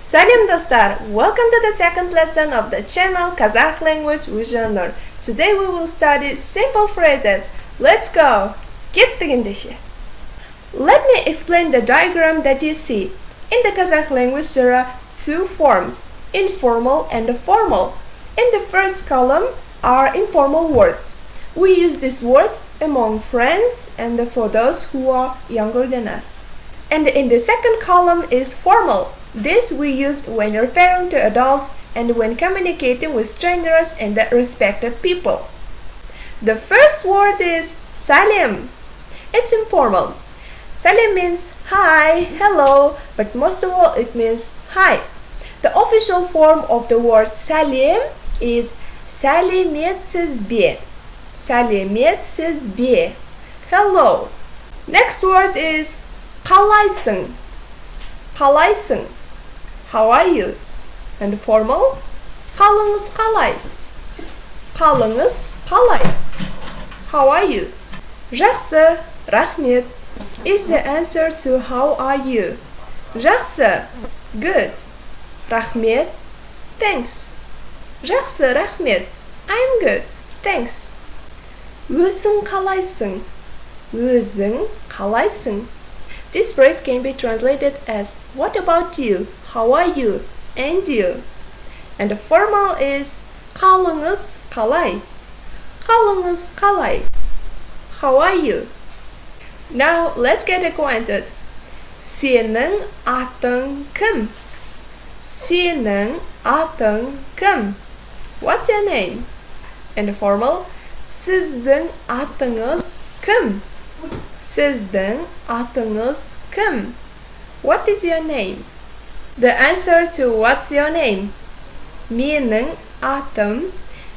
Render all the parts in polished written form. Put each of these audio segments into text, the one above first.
Salam dostlar! Welcome to the second lesson of the channel Kazakh Language with Zhannur. Today we will study simple phrases. Let's go! Kеттік ендеше. Let me explain the diagram that you see. In the Kazakh language there are two forms, informal and formal. In the first column are informal words. We use these words among friends and for those who are younger than us. And in the second column is formal. This we use when referring to adults and when communicating with strangers and respected people. The first word is salam. It's informal. Salam means hi, hello, but most of all it means hi. The official form of the word salam is сәлеметсіз-бе. Сәлеметсіз-бе. Hello. Next word is қалайсың. Қалайсың. How are you? And formal, қалыңыз қалай? Қалыңыз қалай? How are you? Жақсы, рахмет is the answer to how are you. Жақсы, good. Рахмет, thanks. Жақсы, рахмет, I'm good, thanks. Өзің қалайсың? Өзің қалайсың? This phrase can be translated as what about you? How are you? And you? And the formal is қалыңыз қалай? Қалыңыз қалай? How are you? Now let's get acquainted. Сенің атың кім? Сенің атың кім? What's your name? And the formal, сіздің атыңыз кім? Сіздің атыңыз кім? What is your name? The answer to what's your name? Менің атым.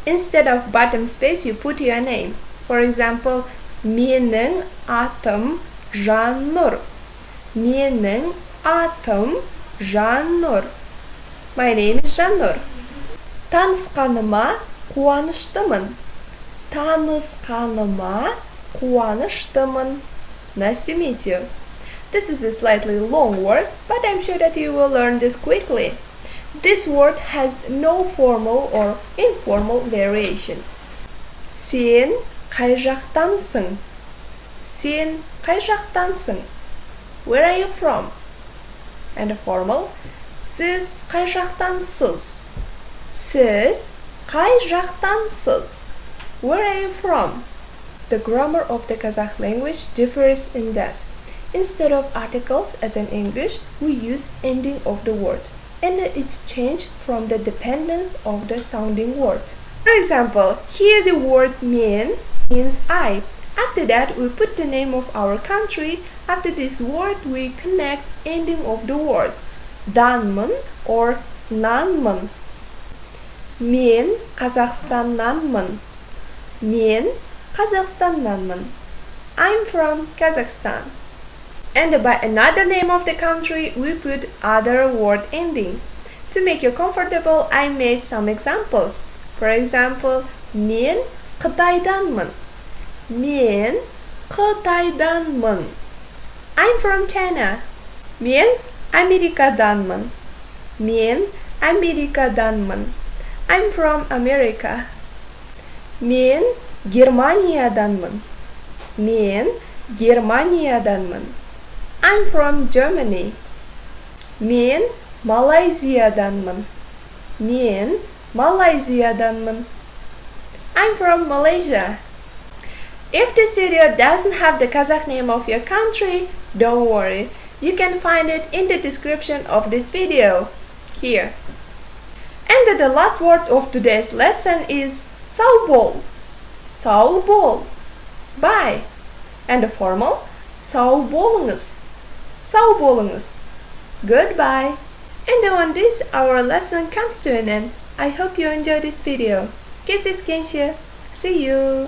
Instead of bottom space, you put your name. For example, менің атым Zhannur. Менің атым Zhannur. My name is Zhannur. Танысқаныма қуаныштымын. Танысқаныма қуаныштымын. Nice to meet you. This is a slightly long word, but I'm sure that you will learn this quickly. This word has no formal or informal variation. Сен қай жақтансың? Сен қай жақтансың? Where are you from? And the formal, сіз қай жақтансыз? Сіз қай жақтансыз? Where are you from? The grammar of the Kazakh language differs in that instead of articles as in English, we use ending of the word, and it's changed from the dependence of the sounding word. For example, here the word мен means I. After that, we put the name of our country. After this word, we connect ending of the word данмын or нанмын. Мен Қазақстаннанмын. Мен Kazakhstandanmын. I'm from Kazakhstan. And by another name of the country, we put other word ending. To make you comfortable, I made some examples. For example, мен Қытайданмын. Мен Қытайданмын. I'm from China. Мен Америкаданмын. Мен Америкаданмын. I'm from America. Мен Германияданмын. Мен Германияданмын. I'm from Germany. Мен Малайзияданмын. Мен Малайзияданмын. I'm from Malaysia. If this video doesn't have the Kazakh name of your country, don't worry. You can find it in the description of this video. Here. And the last word of today's lesson is sağ ol. Sağ ol. Bye. And the formal, sağ olunuz. Sağ olunuz. Goodbye. And on this, our lesson comes to an end. I hope you enjoyed this video. Kisses gençler. See you.